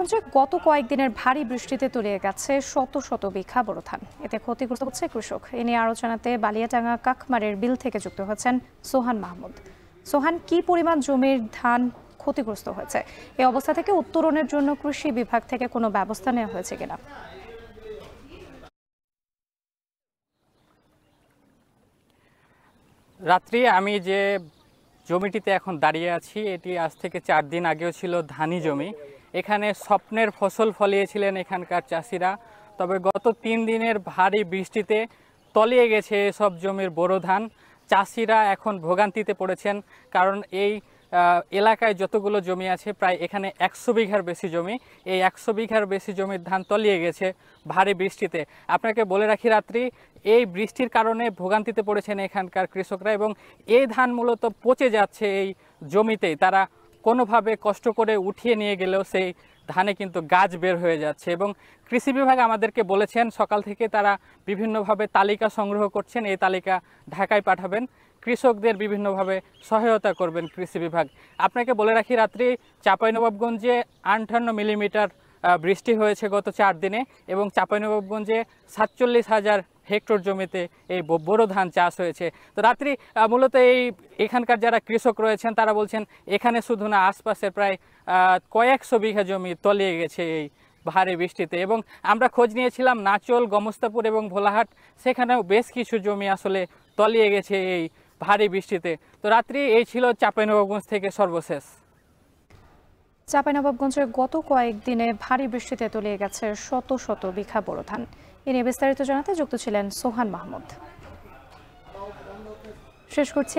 চাঁপাইনবাবগঞ্জে গত কয়েকদিনের ভারী বৃষ্টিতে তলিয়ে গেছে শত শত বিঘা বোরো ধান। এতে ক্ষতিগ্রস্ত হচ্ছে কৃষক। এ নিয়ে আরো জানাতে বালিয়াডাঙ্গা কাকমারের বিল থেকে যুক্ত হচ্ছেন সোহান মাহমুদ। সোহান, কি পরিমাণ জমির ধান ক্ষতিগ্রস্ত হয়েছে? এই অবস্থা থেকে উত্তরণের জন্য কৃষি বিভাগ থেকে কোনো ব্যবস্থা নেওয়া হয়েছে কিনা? রাত্রি আমি যে জমিটিতে এখন দাঁড়িয়ে আছি এটি আজ থেকে 4 দিন আগেও ছিল ধানি জমি। এখানে স্বপ্নের ফসল ফলিয়েছিলেন এখানকার চাষিরা। তবে গত 3 দিনের ভারী বৃষ্টিতে তলিয়ে গেছে এসব জমির বোরো ধান। চাষিরা এখন ভোগান্তিতে পড়েছেন, কারণ এই এলাকায় যতগুলো জমি আছে প্রায় এখানে 100 বিঘার বেশি জমি। এই 100 বিঘার বেশি জমির ধান তলিয়ে গেছে ভারী বৃষ্টিতে। আপনাকে বলে রাখি রাত্রি, এই বৃষ্টির কারণে ভোগান্তিতে পড়েছেন এখানকার কৃষকরা এবং এই ধান মূলত পচে যাচ্ছে এই জমিতেই। তারা কোনোভাবে কষ্ট করে উঠিয়ে নিয়ে গেলেও সেই ধানে কিন্তু গাছ বের হয়ে যাচ্ছে এবং কৃষি বিভাগ আমাদেরকে বলেছেন সকাল থেকে তারা বিভিন্নভাবে তালিকা সংগ্রহ করছেন। এই তালিকা ঢাকায় পাঠাবেন, কৃষকদের বিভিন্নভাবে সহায়তা করবেন কৃষি বিভাগ। আপনাকে বলে রাখি রাত্রি, চাঁপাইনবাবগঞ্জে 58 মিলিমিটার বৃষ্টি হয়েছে গত 4 দিনে এবং চাঁপাইনবাবগঞ্জে 47,000 হেক্টর জমিতে এই বোরো ধান চাষ হয়েছে। তো রাত্রি মূলত এখানকার যারা কৃষক রয়েছেন তারা বলছেন এখানে শুধু না, আশপাশের প্রায় কয়েকশো বিঘা জমি তলিয়ে গেছে এই ভারী বৃষ্টিতে। এবং আমরা খোঁজ নিয়েছিলাম নাচল, গমস্তাপুর এবং ভোলাহাট, সেখানেও বেশ কিছু জমি আসলে তলিয়ে গেছে এই ভারী বৃষ্টিতে। তো রাত্রি এই ছিল চাঁপাইনবাবগঞ্জ থেকে সর্বশেষ। চাঁপাইনবাবগঞ্জে গত কয়েকদিনে ভারী বৃষ্টিতে তলিয়ে গেছে শত শত বিঘা বোরো ধান। এ নিয়ে বিস্তারিত জানাতে যুক্ত ছিলেন সোহান মাহমুদ। শেষ করছি।